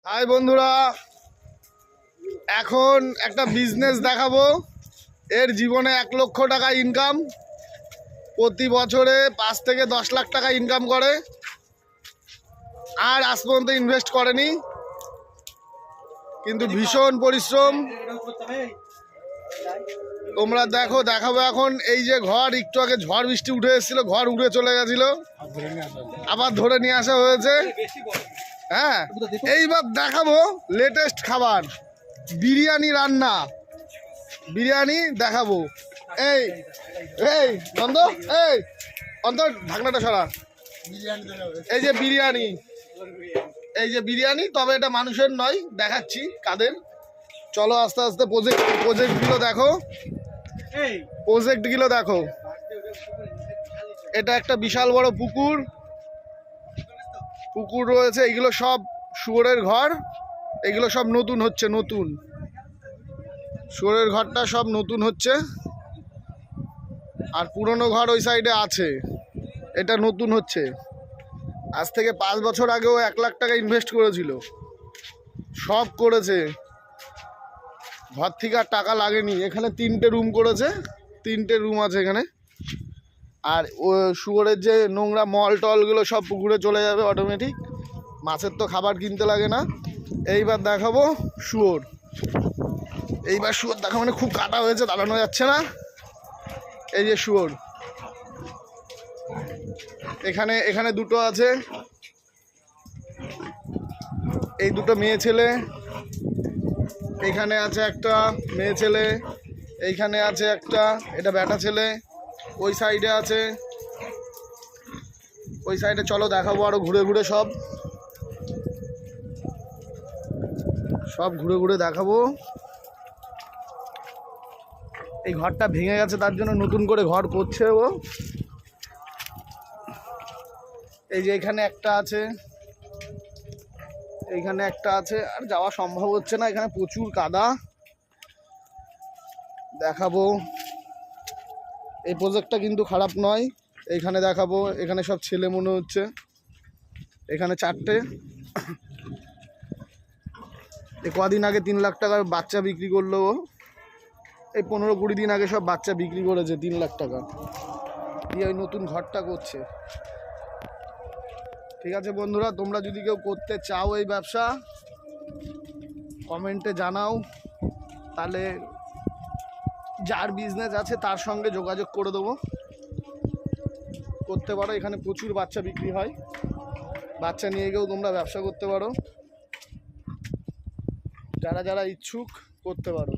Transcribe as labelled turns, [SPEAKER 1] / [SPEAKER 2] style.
[SPEAKER 1] High বন্ধুরা, এখন একটা বিজনেস দেখাবো। এর জীবনে 1 লক্ষ টাকা ইনকাম, প্রতি বছরে 5 থেকে 10 লাখ টাকা ইনকাম করে, আর আজ পর্যন্ত ইনভেস্ট করেনি, কিন্তু ভীষণ পরিশ্রম। তোমরা দেখো, দেখাবো এখন। এই যে ঘর, একটু আগে ঝড় বৃষ্টি উঠে এসেছিল, ঘর উড়ে চলে গেছিল, আবার ধরে নিয়ে আসা হয়েছে। হ্যাঁ, এইবার দেখাবো লেটেস্ট খাবার, বিরিয়ানি রান্না। বিরিয়ানি দেখাবো। এই এই বন্ধ, এই অন্তর ঢাকনাটা সরা। এই যে বিরিয়ানি, এই যে বিরিয়ানি, তবে এটা মানুষের নয়, দেখাচ্ছি কাদের। চলো আস্তে আস্তে প্রজেক্টগুলো দেখো, প্রজেক্টগুলো দেখো। এটা একটা বিশাল বড় পুকুর রয়েছে। এগুলো সব শুয়োরের ঘর, এগুলো সব নতুন হচ্ছে, নতুন শুয়োরের ঘরটা সব নতুন হচ্ছে। আর পুরনো ঘর ওই সাইডে আছে, এটা নতুন হচ্ছে। আজ থেকে 5 বছর আগেও 1 লাখ টাকা ইনভেস্ট করেছিল, সব করেছে, ঘর থেকে আর টাকা লাগেনি। এখানে 3টে রুম করেছে, 3টে রুম আছে এখানে। আর ও শুয়োরের যে নোংরা মল টলগুলো সব পুকুরে চলে যাবে অটোমেটিক, মাছের তো খাবার কিনতে লাগে না। এইবার দেখাবো শুয়োর। এইবার শুয়োর দেখা মানে খুব কাটা হয়েছে, দাঁড়ানো যাচ্ছে না। এই যে শুয়োর, এখানে দুটো আছে, এই দুটো মেয়ে ছেলে। এখানে আছে একটা মেয়ে ছেলে, এইখানে আছে একটা, এটা বেটা ছেলে। ওই সাইডে আছে, ওই সাইডে চলো দেখাবো আরো ঘুরে ঘুরে, সব ঘুরে ঘুরে দেখাবো। এই ঘরটা ভেঙে গেছে, তার জন্য নতুন করে ঘর করছে ও। এই যে এখানে একটা আছে, এইখানে একটা আছে, আর যাওয়া সম্ভব হচ্ছে না, এখানে প্রচুর কাদা। দেখাবো, এই প্রজেক্টটা কিন্তু খারাপ নয়। এইখানে দেখাবো, এখানে সব ছেলে মনে হচ্ছে, এখানে 4টে। এই কদিন আগে 3 লাখ টাকার বাচ্চা বিক্রি করলো ও। এই 15-20 দিন আগে সব বাচ্চা বিক্রি করেছে 3 লাখ টাকা দিয়ে, ওই নতুন ঘরটা করছে। ঠিক আছে বন্ধুরা, তোমরা যদি কেউ করতে চাও এই ব্যবসা, কমেন্টে জানাও, তাহলে যার বিজনেস আছে তার সঙ্গে যোগাযোগ করে দেবো, করতে পারো। এখানে প্রচুর বাচ্চা বিক্রি হয়, বাচ্চা নিয়ে গিয়েও তোমরা ব্যবসা করতে পারো, যারা যারা ইচ্ছুক করতে পারো।